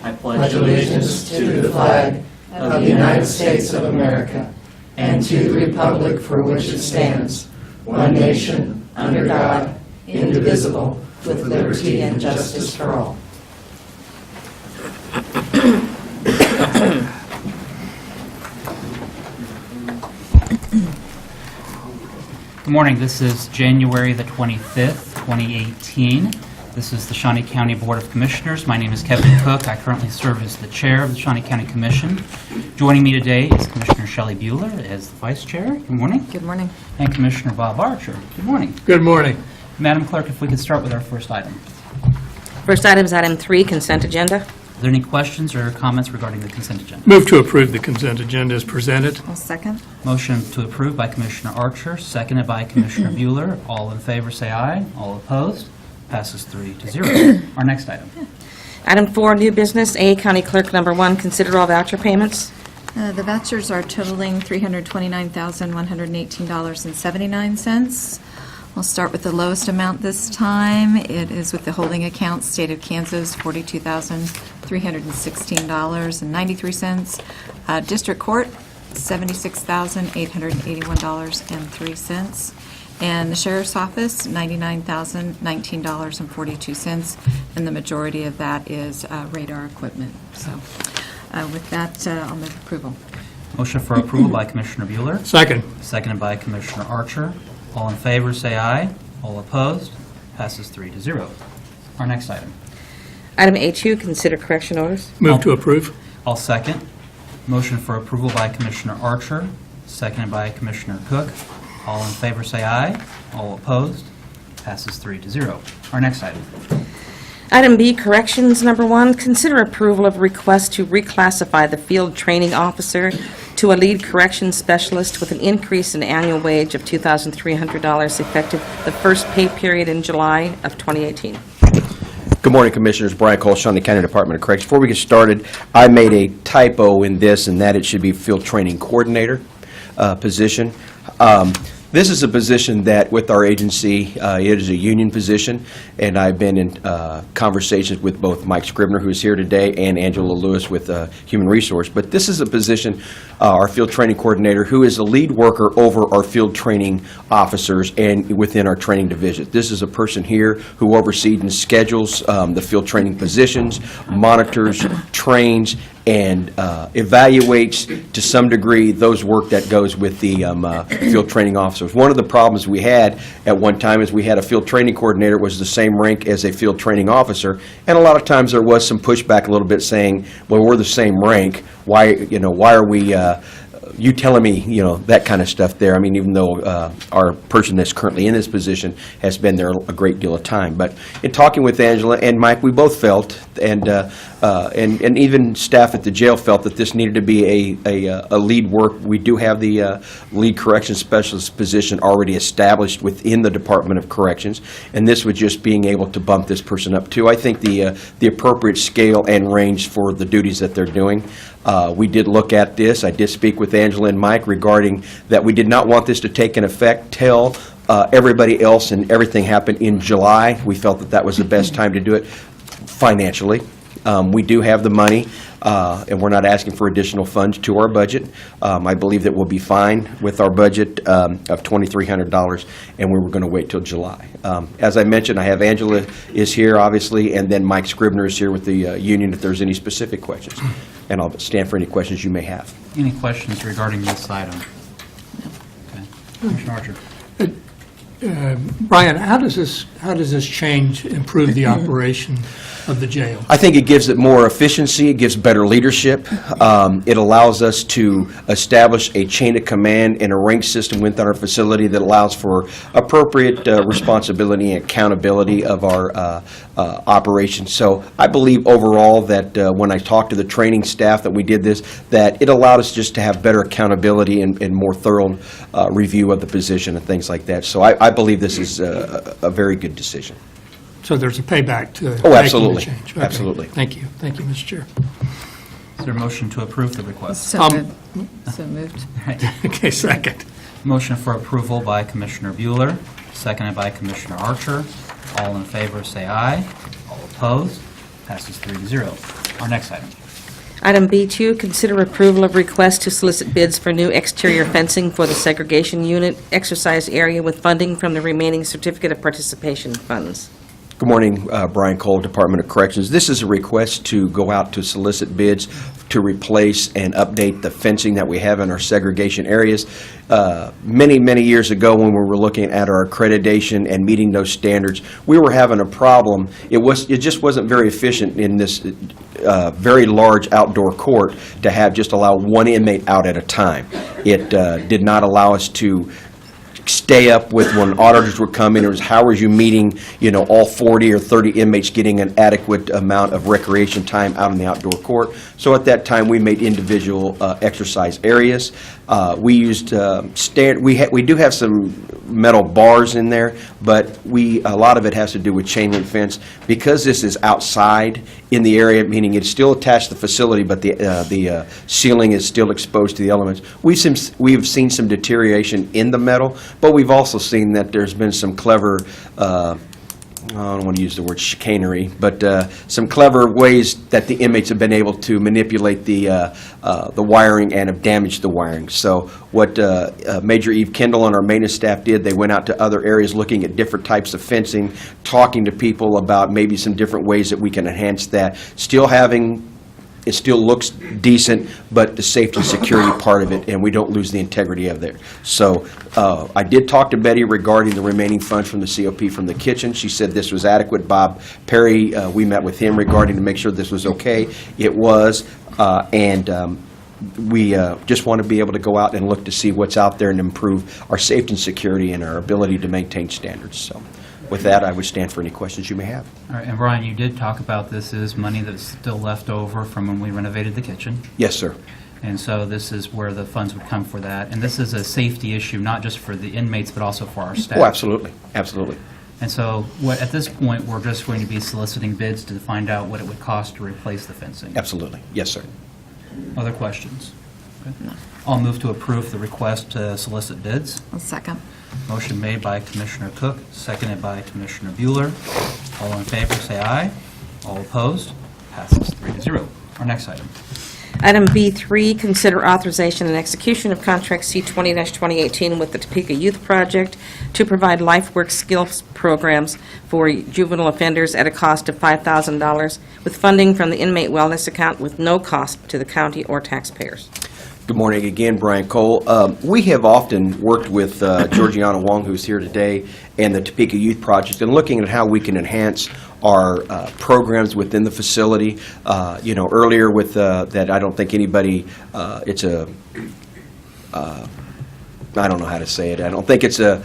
I pledge allegiance to the flag of the United States of America and to the republic for which it stands, one nation, under God, indivisible, with liberty and justice for all. Good morning. This is January the 25th, 2018. This is the Shawnee County Board of Commissioners. My name is Kevin Cook. I currently serve as the chair of the Shawnee County Commission. Joining me today is Commissioner Shelley Bueller as the vice chair. Good morning. Good morning. And Commissioner Bob Archer. Good morning. Good morning. Madam Clerk, if we could start with our first item. First item is item 3, consent agenda. Are there any questions or comments regarding the consent agenda? Move to approve the consent agenda as presented. I'll second. Motion to approve by Commissioner Archer, seconded by Commissioner Bueller. All in favor say aye. All opposed? Passes 3-0. Our next item. Item 4, new business. A, County Clerk number 1, consider all voucher payments. The vouchers are totaling $329,118.79. We'll start with the lowest amount this time. It is with the holding account, State of Kansas, $42,316.93. District Court, $76,881.03. And the Sheriff's Office, $99,019.42, and the majority of that is radar equipment. So with that, I'll move approval. Motion for approval by Commissioner Bueller. Second. Seconded by Commissioner Archer. All in favor, say aye. All opposed? Passes 3-0. Our next item. Item A2, consider correction orders. Move to approve. I'll second. Motion for approval by Commissioner Archer, seconded by Commissioner Cook. All in favor, say aye. All opposed? Passes 3-0. Our next item. Item B, corrections number 1, consider approval of request to reclassify the field training officer to a lead corrections specialist with an increase in annual wage of $2,300 effective the first pay period in July of 2018. Good morning, Commissioners. Brian Cole, Shawnee County Department of Corrections. Before we get started, I made a typo in this, and that it should be field training coordinator position. This is a position that, with our agency, it is a union position, and I've been in conversations with both Mike Scribner, who is here today, and Angela Lewis with Human Resource. But this is a position, our field training coordinator, who is a lead worker over our field training officers and within our training division. This is a person here who oversees and schedules the field training positions, monitors, trains, and evaluates to some degree those work that goes with the field training officers. One of the problems we had at one time is we had a field training coordinator was the same rank as a field training officer, and a lot of times there was some pushback a little bit saying, well, we're the same rank, why are we you telling me, that kind of stuff there. I mean, even though our person that's currently in this position has been there a great deal of time. But in talking with Angela and Mike, we both felt, and even staff at the jail felt that this needed to be a lead work. We do have the lead corrections specialist position already established within the Department of Corrections, and this was just being able to bump this person up to, I think, the appropriate scale and range for the duties that they're doing. We did look at this. I did speak with Angela and Mike regarding that we did not want this to take an effect till everybody else and everything happened in July. We felt that that was the best time to do it financially. We do have the money, and we're not asking for additional funds to our budget. I believe that we'll be fine with our budget of $2,300, and we were going to wait till July. As I mentioned, I have Angela is here, obviously, and then Mike Scribner is here with the union if there's any specific questions. And I'll stand for any questions you may have. Any questions regarding this item? Okay. Commissioner Archer. Brian, how does this change improve the operation of the jail? I think it gives it more efficiency, it gives better leadership. It allows us to establish a chain of command and a rank system within our facility that allows for appropriate responsibility and accountability of our operations. So I believe overall that when I talked to the training staff that we did this, that it allowed us just to have better accountability and more thorough review of the position and things like that. So I believe this is a very good decision. So there's a payback to absolutely. making the change. Okay. Absolutely. Thank you, Mr. Chair. Is there a motion to approve the request? So moved. All right. Okay, second. Motion for approval by Commissioner Bueller, seconded by Commissioner Archer. All in favor say aye. All opposed? Passes 3-0. Our next item. Item B2, consider approval of request to solicit bids for new exterior fencing for the segregation unit exercise area with funding from the remaining certificate of participation funds. Good morning, Brian Cole, Department of Corrections. This is a request to go out to solicit bids to replace and update the fencing that we have in our segregation areas. Many years ago, when we were looking at our accreditation and meeting those standards, we were having a problem. It just wasn't very efficient in this very large outdoor court to have just allow one inmate out at a time. It did not allow us to stay up with when auditors would come in. It was how are you meeting, all 40 or 30 inmates getting an adequate amount of recreation time out in the outdoor court. So at that time, we made individual exercise areas. We used we do have some metal bars in there, but a lot of it has to do with chain link fence. Because this is outside in the area, meaning it's still attached to the facility, but the ceiling is still exposed to the elements. We've seen some deterioration in the metal, but we've also seen that there's been some clever, I don't want to use the word chicanery, but some clever ways that the inmates have been able to manipulate the wiring and have damaged the wiring. So what Major Eve Kendall and our maintenance staff did, they went out to other areas looking at different types of fencing, talking to people about maybe some different ways that we can enhance that, it still looks decent, but the safety and security part of it, and we don't lose the integrity of it. So I did talk to Betty regarding the remaining funds from the COP from the kitchen. She said this was adequate. Bob Perry, we met with him regarding to make sure this was okay. It was, and we just want to be able to go out and look to see what's out there and improve our safety and security and our ability to maintain standards. So with that, I would stand for any questions you may have. All right, and Brian, you did talk about this is money that's still left over from when we renovated the kitchen. Yes, sir. And so this is where the funds would come for that. And this is a safety issue, not just for the inmates, but also for our staff. Oh, absolutely, absolutely. And so at this point, we're just going to be soliciting bids to find out what it would cost to replace the fencing. Absolutely, yes, sir. Other questions? Okay. I'll move to approve the request to solicit bids. I'll second. Motion made by Commissioner Cook, seconded by Commissioner Bueller. All in favor, say aye. All opposed? Passes 3-0. Our next item. Item B3, consider authorization and execution of contract C20-2018 with the Topeka Youth Project to provide life work skills programs for juvenile offenders at a cost of $5,000 with funding from the inmate wellness account with no cost to the county or taxpayers. Good morning again, Brian Cole. We have often worked with Georgiana Wong, who's here today, and the Topeka Youth Project, and looking at how we can enhance our programs within the facility. Earlier with that, I don't think anybody, I don't know how to say it. I don't think it's a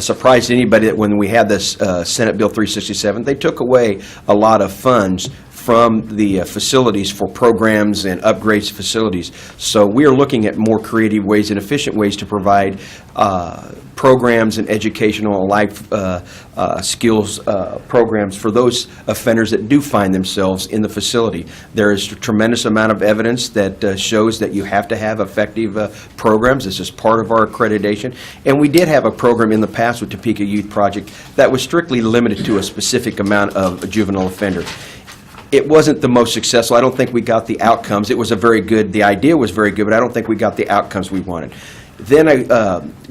surprise to anybody that when we had this Senate Bill 367, they took away a lot of funds from the facilities for programs and upgrades to facilities. So we are looking at more creative ways and efficient ways to provide programs and educational and life skills programs for those offenders that do find themselves in the facility. There is a tremendous amount of evidence that shows that you have to have effective programs. This is part of our accreditation. And we did have a program in the past with Topeka Youth Project that was strictly limited to a specific amount of juvenile offenders. It wasn't the most successful. I don't think we got the outcomes. It was the idea was very good, but I don't think we got the outcomes we wanted. Then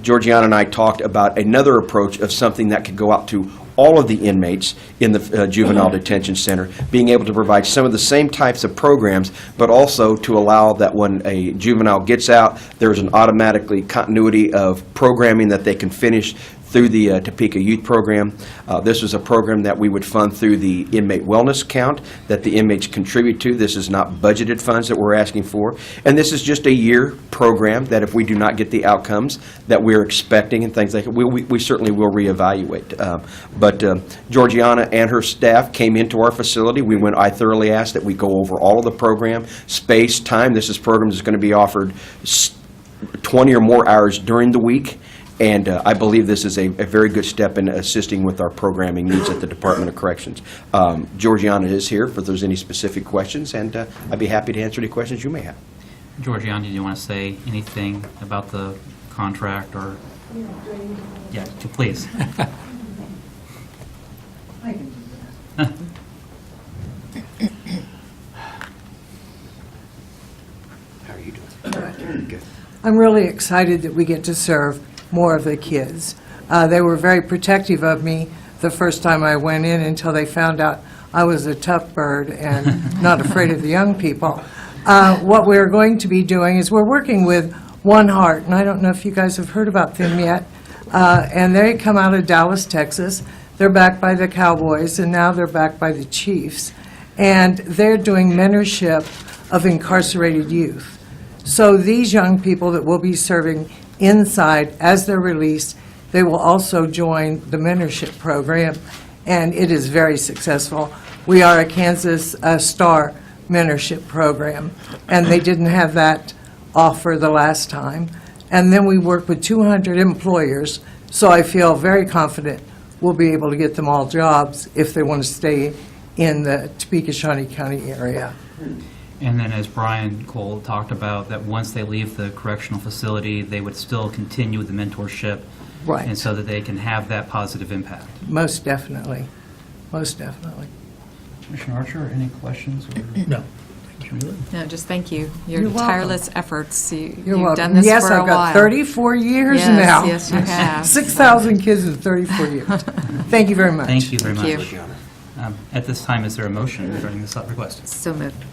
Georgiana and I talked about another approach of something that could go out to all of the inmates in the juvenile detention center, being able to provide some of the same types of programs, but also to allow that when a juvenile gets out, there's an automatically continuity of programming that they can finish through the Topeka Youth Program. This was a program that we would fund through the inmate wellness account that the inmates contribute to. This is not budgeted funds that we're asking for. And this is just a year program that if we do not get the outcomes that we're expecting and things like that, we certainly will reevaluate. But Georgiana and her staff came into our facility. I thoroughly asked that we go over all of the program, space, time. This program is going to be offered 20 or more hours during the week. And I believe this is a very good step in assisting with our programming needs at the Department of Corrections. Georgiana is here if there's any specific questions, and I'd be happy to answer any questions you may have. Georgiana, do you want to say anything about the contract or? Yeah, please. I'm really excited that we get to serve more of the kids. They were very protective of me the first time I went in until they found out I was a tough bird and not afraid of the young people. What we're going to be doing is we're working with One Heart, and I don't know if you guys have heard about them yet, and they come out of Dallas, Texas. They're backed by the Cowboys, and now they're backed by the Chiefs, and they're doing mentorship of incarcerated youth. So these young people that will be serving inside as they're released, they will also join the mentorship program, and it is very successful. We are a Kansas Star mentorship program, and they didn't have that offer the last time. And then we work with 200 employers, so I feel very confident we'll be able to get them all jobs if they want to stay in the Topeka, Shawnee County area. And then, as Brian Cole talked about, that once they leave the correctional facility, they would still continue with the mentorship. Right. And so that they can have that positive impact. Most definitely, most definitely. Commissioner Archer, any questions? No. No, just thank you. Your You're welcome. tireless efforts. You're You've welcome. done this Yes, for a I've got while. 34 years Yes, now. yes, you have. 6,000 kids in 34 years. Thank you very much. Thank you very Thank much. you. At this time, is there a motion regarding this request? So moved.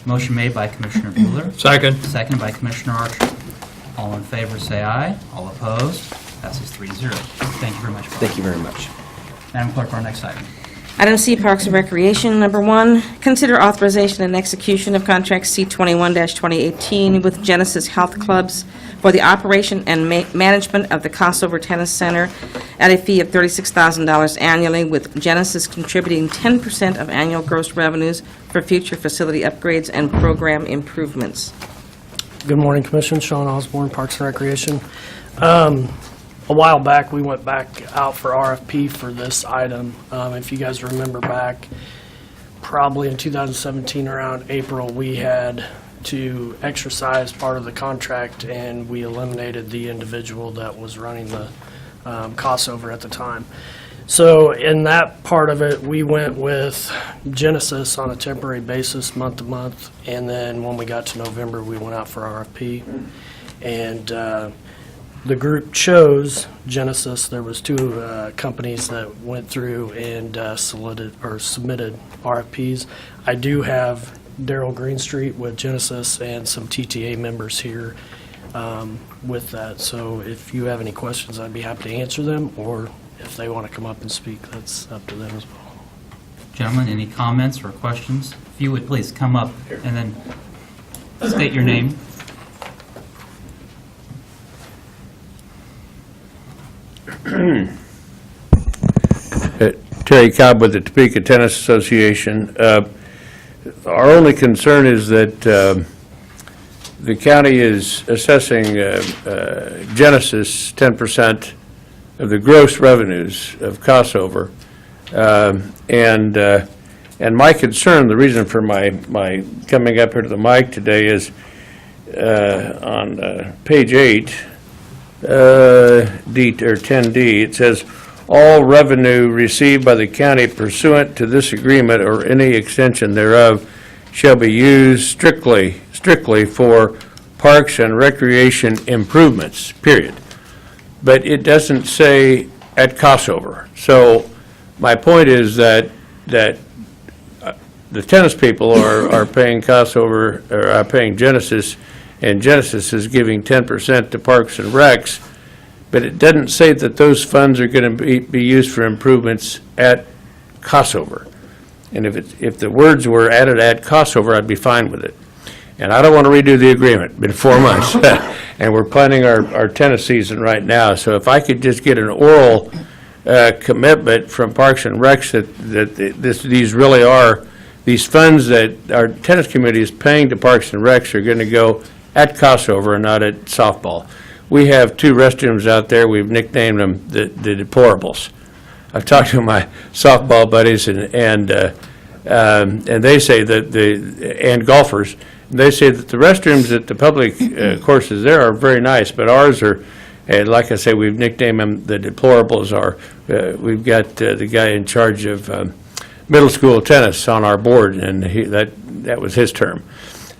Motion made by Commissioner Bueller, Second. seconded by Commissioner Archer. All in favor, say aye. All opposed, passes 3-0. Thank you very much. Brian. Thank you very much. Madam Clerk, our next item. Item C, Parks and Recreation, number 1, consider authorization and execution of contract C21-2018 with Genesis Health Clubs for the operation and management of the Crossover Tennis Center at a fee of $36,000 annually, with Genesis contributing 10% of annual gross revenues for future facility upgrades and program improvements. Good morning, Commission. Shaun Osborne, Parks and Recreation. A while back, we went back out for RFP for this item. If you guys remember back, probably in 2017, around April, we had to exercise part of the contract, and we eliminated the individual that was running the crossover at the time. So in that part of it, we went with Genesis on a temporary basis, month to month, and then when we got to November, we went out for RFP. And the group chose Genesis. There was 2 companies that went through and submitted RFPs. I do have Daryl Greenstreet with Genesis and some TTA members here with that. So if you have any questions, I'd be happy to answer them, or if they want to come up and speak, that's up to them as well. Gentlemen, any comments or questions? If you would please come up and then state your name. Terry Cobb with the Topeka Tennis Association. Our only concern is that the county is assessing Genesis 10% of the gross revenues of crossover. And my concern, the reason for my coming up here to the mic today is on page 8, D or 10D, it says, all revenue received by the county pursuant to this agreement or any extension thereof shall be used strictly for parks and recreation improvements, period. But it doesn't say at crossover. So my point is that the tennis people are paying crossover, or are paying Genesis, and Genesis is giving 10% to Parks and Recs, but it doesn't say that those funds are going to be used for improvements at crossover. And if the words were added at crossover, I'd be fine with it. And I don't want to redo the agreement. It's been 4 months, and we're planning our tennis season right now. So if I could just get an oral commitment from Parks and Recs that these really are, these funds that our tennis committee is paying to Parks and Recs are going to go at crossover and not at softball. We have 2 restrooms out there. We've nicknamed them the deplorables. I've talked to my softball buddies and they say that and golfers. They say that the restrooms at the public courses there are very nice, but ours are, and like I say, we've nicknamed them the deplorables. We've got the guy in charge of middle school tennis on our board, and that was his term.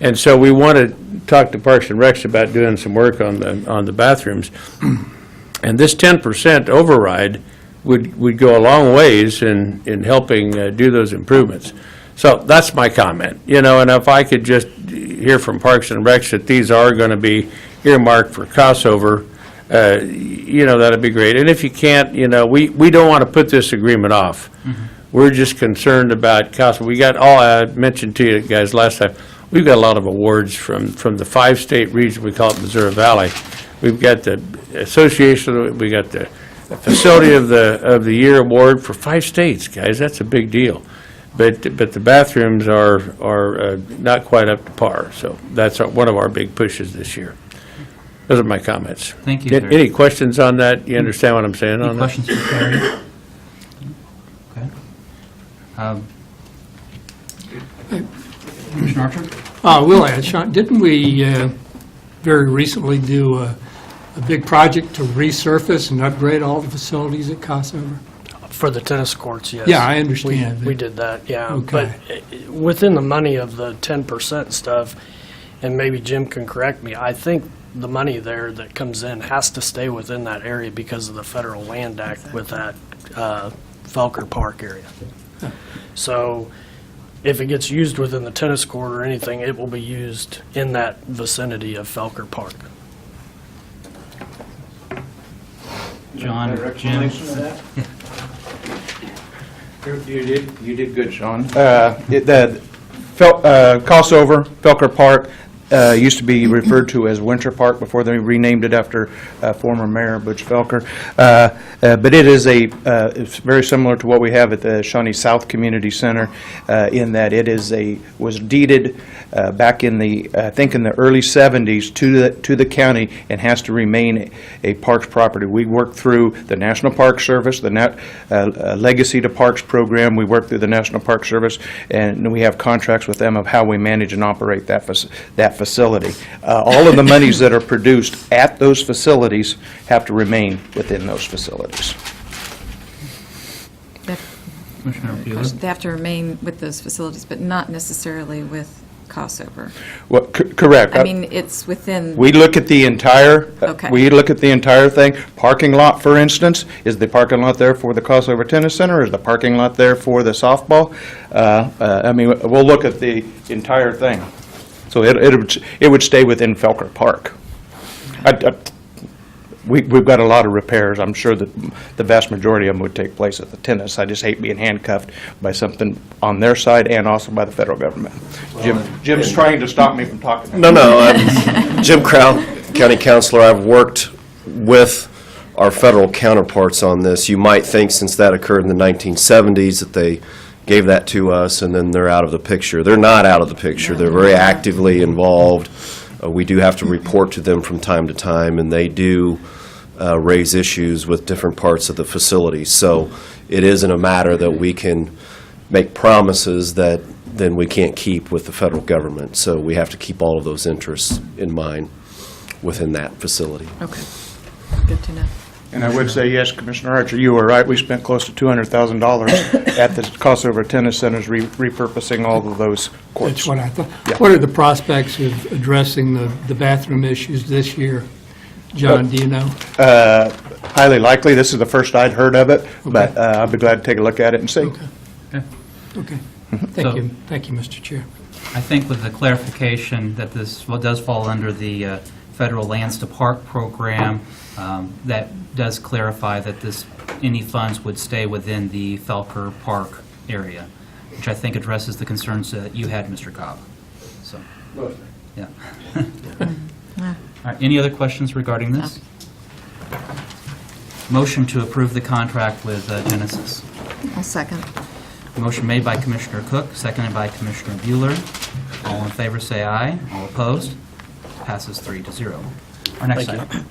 And so we want to talk to Parks and Recs about doing some work on the bathrooms. And this 10% override would go a long ways in helping do those improvements. So that's my comment, and if I could just hear from Parks and Recs that these are going to be earmarked for crossover, that'd be great. And if you can't, we don't want to put this agreement off. We're just concerned about cost. We got I mentioned to you guys last time, we've got a lot of awards from the 5-state region, we call it Missouri Valley. We've got the association, we got the Facility of the Year award for 5 states, guys. That's a big deal. But the bathrooms are not quite up to par, so that's one of our big pushes this year. Those are my comments. Thank you, sir. Any questions on that? You understand what I'm saying on Any that? questions for Terry? Okay. Commissioner Archer? We'll add, Shawn, didn't we very recently do a big project to resurface and upgrade all the facilities at Crossover? For the tennis courts, yes. Yeah, I understand. We did that, yeah. Okay. But within the money of the 10% stuff, and maybe Jim can correct me, I think the money there that comes in has to stay within that area because of the Federal Land Act with that Felker Park area. So if it gets used within the tennis court or anything, it will be used in that vicinity of Felker Park. John, Jim? You did good, Shawn. Crossover, Felker Park, used to be referred to as Winter Park before they renamed it after former Mayor Butch Felker. But it is it's very similar to what we have at the Shawnee South Community Center in that it was deeded back in I think in the early 70s to the county and has to remain a parks property. We work through the National Park Service, the Legacy to Parks program. We work through the National Park Service, and we have contracts with them of how we manage and operate that facility. All of the monies that are produced at those facilities have to remain within those facilities. Commissioner Bueller? They have to remain with those facilities, but not necessarily with crossover. Well, correct. I mean, it's within, We look at the entire, Okay. we look at the entire thing. Parking lot, for instance, is the parking lot there for the Crossover Tennis Center? Is the parking lot there for the softball? I mean, we'll look at the entire thing. So it would stay within Felker Park. We've got a lot of repairs. I'm sure that the vast majority of them would take place at the tennis. I just hate being handcuffed by something on their side and also by the federal government. Jim's trying to stop me from talking. No, I'm Jim Crow, County Councilor. I've worked with our federal counterparts on this. You might think since that occurred in the 1970s that they gave that to us and then they're out of the picture. They're not out of the picture. They're very actively involved. We do have to report to them from time to time, and they do raise issues with different parts of the facility. So it isn't a matter that we can make promises that then we can't keep with the federal government. So we have to keep all of those interests in mind within that facility. okay, good to know. And I would say, yes, Commissioner Archer, you were right. We spent close to $200,000 at the Crossover Tennis Centers repurposing all of those courts. That's what I thought. Yeah. What are the prospects of addressing the bathroom issues this year? John, do you know? Highly likely. This is the first I'd heard of it, but I'll be glad to take a look at it and see. Okay. Okay. So- Thank you, Mr. Chair. I think with the clarification that this does fall under the Federal Lands to Park program, that does clarify that any funds would stay within the Felker Park area, which I think addresses the concerns that you had, Mr. Cobb. So, yeah. All right, any other questions regarding this? Motion to approve the contract with Genesis. I'll second. Motion made by Commissioner Cook, seconded by Commissioner Bueller. All in favor, say aye. All opposed? Passes 3-0. Our next Thank you. item.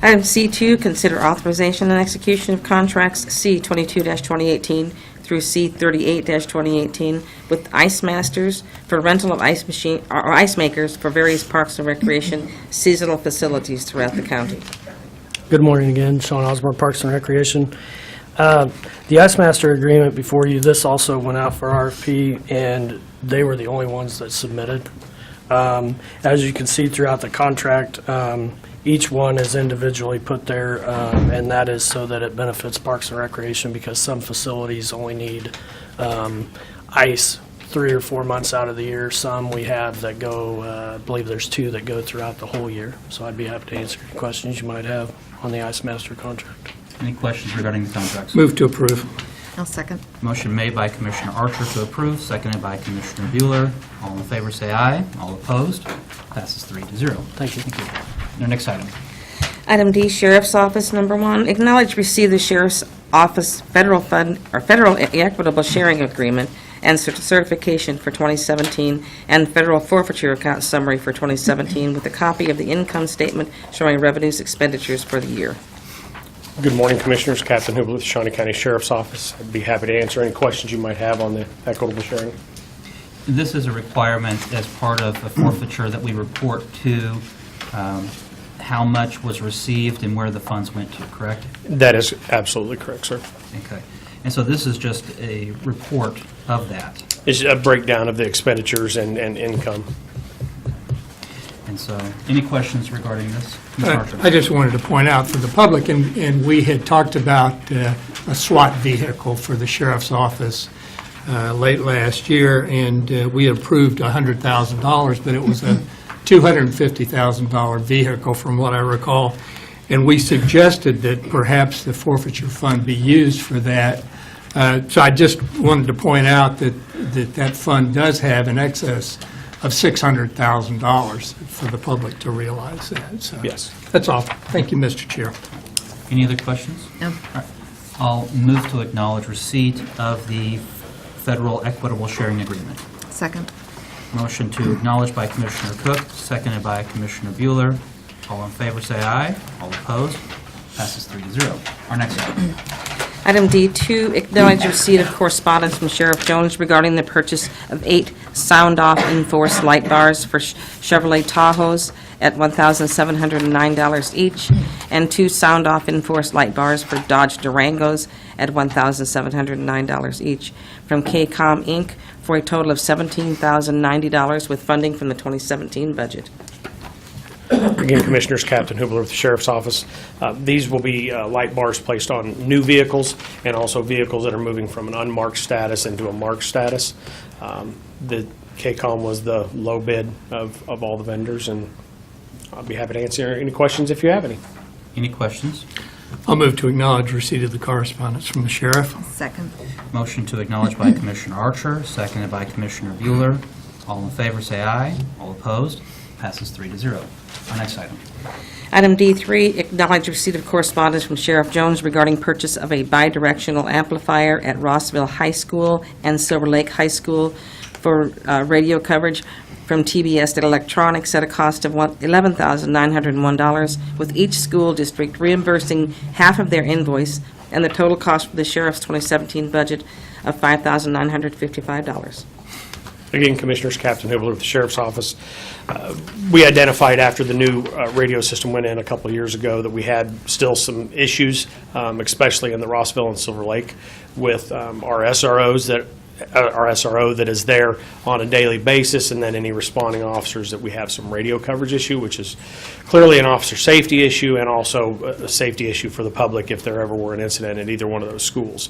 Item C2, consider authorization and execution of contracts C22-2018 through C38-2018 with Ice Masters for rental of ice machine or ice makers for various parks and recreation seasonal facilities throughout the county. Good morning again, Shaun Osborne, Parks and Recreation. The Ice Master agreement before you, this also went out for RFP, and they were the only ones that submitted. As you can see throughout the contract, each one is individually put there, and that is so that it benefits Parks and Recreation, because some facilities only need ice 3 or 4 months out of the year. Some we have that go, I believe there's 2 that go throughout the whole year. So I'd be happy to answer any questions you might have on the Ice Master contract. Any questions regarding the contracts? Move to approve. I'll second. Motion made by Commissioner Archer to approve, seconded by Commissioner Bueller. All in favor, say aye. All opposed? Passes 3-0. Thank you. Thank you. Your next item. Item D, Sheriff's Office, number 1, acknowledge receipt of the Sheriff's Office Federal Fund, or Federal Equitable Sharing Agreement and certification for 2017, and Federal Forfeiture Account Summary for 2017, with a copy of the income statement showing revenues, expenditures for the year. Good morning, Commissioners. Captain Hubel with the Shawnee County Sheriff's Office. I'd be happy to answer any questions you might have on the equitable sharing. This is a requirement as part of a forfeiture that we report to how much was received and where the funds went to, correct? That is absolutely correct, sir. Okay. And so this is just a report of that. It's a breakdown of the expenditures and income. And so, any questions regarding this? Commissioner Archer? I just wanted to point out for the public, and we had talked about a SWAT vehicle for the sheriff's office late last year, and we approved $100,000, but it was a $250,000 vehicle from what I recall. And we suggested that perhaps the forfeiture fund be used for that. So I just wanted to point out that fund does have an excess of $600,000 for the public to realize that. So Yes. that's all. Thank you, Mr. Chair. Any other questions? No. All right. I'll move to acknowledge receipt of the Federal Equitable Sharing Agreement. Second. Motion to acknowledge by Commissioner Cook, seconded by Commissioner Bueller. All in favor, say aye. All opposed? Passes 3-0. Our next item. Item D2, acknowledge receipt of correspondence from Sheriff Jones regarding the purchase of 8 sound-off enforced light bars for Chevrolet Tahoes at $1,709 each, and 2 sound-off enforced light bars for Dodge Durangos at $1,709 each, from KCOM Inc., for a total of $17,090 with funding from the 2017 budget. Again, Commissioners, Captain Hubler with the Sheriff's Office. These will be light bars placed on new vehicles and also vehicles that are moving from an unmarked status into a marked status. The KCOM was the low bid of all the vendors, and I'll be happy to answer any questions if you have any. Any questions? I'll move to acknowledge receipt of the correspondence from the sheriff. Second. Motion to acknowledge by Commissioner Archer, seconded by Commissioner Bueller. All in favor, say aye. All opposed? Passes 3-0. Our next item. Item D3, acknowledge receipt of correspondence from Sheriff Jones regarding purchase of a bidirectional amplifier at Rossville High School and Silver Lake High School for radio coverage from TBS to Electronics at a cost of $11,901, with each school district reimbursing half of their invoice, and the total cost for the sheriff's 2017 budget of $5,955. Again, Commissioners, Captain Hubler with the Sheriff's Office. We identified after the new radio system went in a couple of years ago that we had still some issues, especially in the Rossville and Silver Lake, with our SROs our SRO that is there on a daily basis, and then any responding officers that we have some radio coverage issue, which is clearly an officer safety issue and also a safety issue for the public if there ever were an incident at either one of those schools.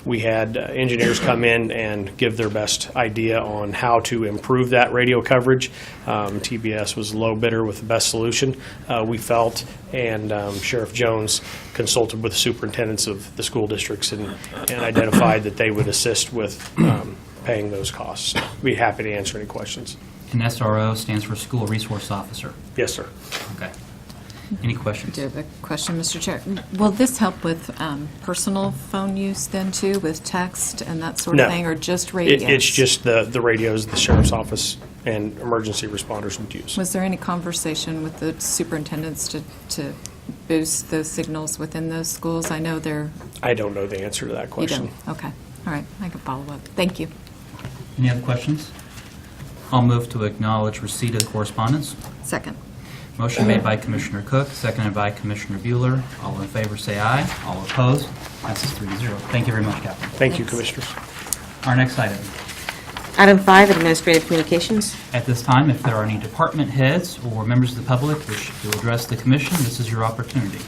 We had engineers come in and give their best idea on how to improve that radio coverage. TBS was low bidder with the best solution, we felt, and Sheriff Jones consulted with the superintendents of the school districts and identified that they would assist with paying those costs. We'd be happy to answer any questions. And SRO stands for School Resource Officer. Yes, sir. Okay. Any questions? I do have a question, Mr. Chair. Will this help with personal phone use then too, with text and that sort of No. thing, or just radios? It's just the radios the Sheriff's Office and emergency responders would use. Was there any conversation with the superintendents to boost those signals within those schools? I know they're... I don't know the answer to that You question. don't? Okay. All right. I can follow up. Thank you. Any other questions? I'll move to acknowledge receipt of the correspondence. Second. Motion made by Commissioner Cook, seconded by Commissioner Bueller. All in favor, say aye. All opposed? Passes 3-0. Thank you very much, Captain. Thank you, Thanks. Commissioners. Our next item. Item 5, administrative communications. At this time, if there are any department heads or members of the public wishing to address the commission, this is your opportunity.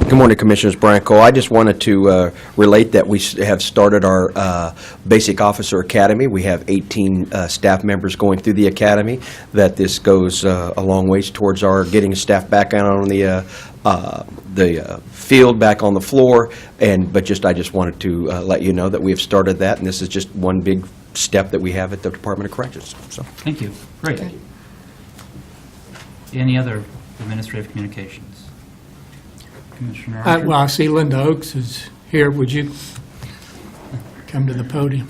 Good morning, Commissioners. Brian Cole. I just wanted to relate that we have started our Basic Officer Academy. We have 18 staff members going through the academy, that this goes a long ways towards our getting staff back out on the field, back on the floor, but I just wanted to let you know that we have started that, and this is just one big step that we have at the Department of Corrections. So, Thank you. Great. Any other administrative communications? Commissioner Archer? Well, I see Linda Oakes is here. Would you come to the podium?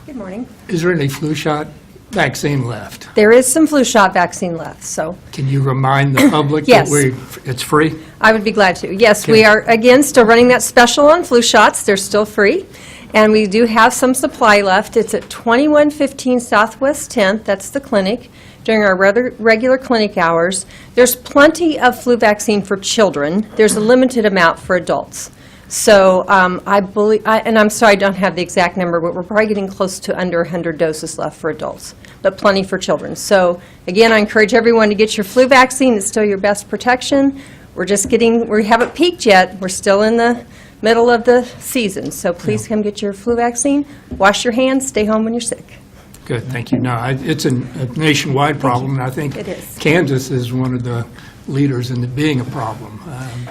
Good morning. Is there any flu shot vaccine left? There is some flu shot vaccine left, so Can you remind the public Yes. that it's free? I would be glad to. Yes, we Okay. are, again, still running that special on flu shots. They're still free. And we do have some supply left. It's at 2115 Southwest 10th, that's the clinic, during our regular clinic hours. There's plenty of flu vaccine for children. There's a limited amount for adults. So I believe, and I'm sorry, I don't have the exact number, but we're probably getting close to under 100 doses left for adults, but plenty for children. So again, I encourage everyone to get your flu vaccine. It's still your best protection. We haven't peaked yet. We're still in the middle of the season. So please come get your flu vaccine. Wash your hands. Stay home when you're sick. Good, thank you. No, it's a nationwide problem, and I think It is. Kansas is one of the leaders in it being a problem.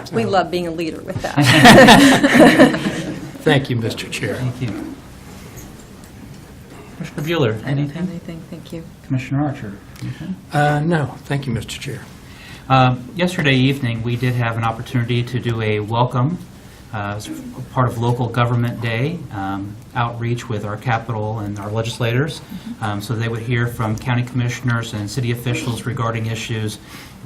So We love being a leader with that. Thank you, Mr. Chair. Thank you. Commissioner Bueller, I don't have anything? anything, thank you. Commissioner Archer? anything? No, thank you, Mr. Chair. Yesterday evening, we did have an opportunity to do a welcome as part of Local Government Day outreach with our capital and our legislators, so they would hear from county commissioners and city officials regarding issues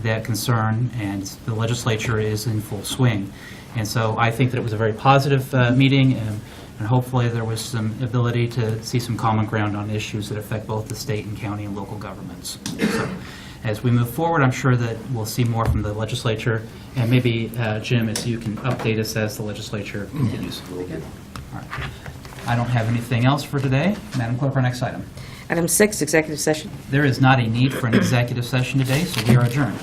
that concern, and the legislature is in full swing. And so I think that it was a very positive meeting, and hopefully there was some ability to see some common ground on issues that affect both the state and county and local governments. So, as we move forward, I'm sure that we'll see more from the legislature, and maybe, Jim, if you can update us as the legislature continues. All right. I don't have anything else for today. Madam Clerk, our next item. Item 6, executive session. There is not a need for an executive session today, so we are adjourned.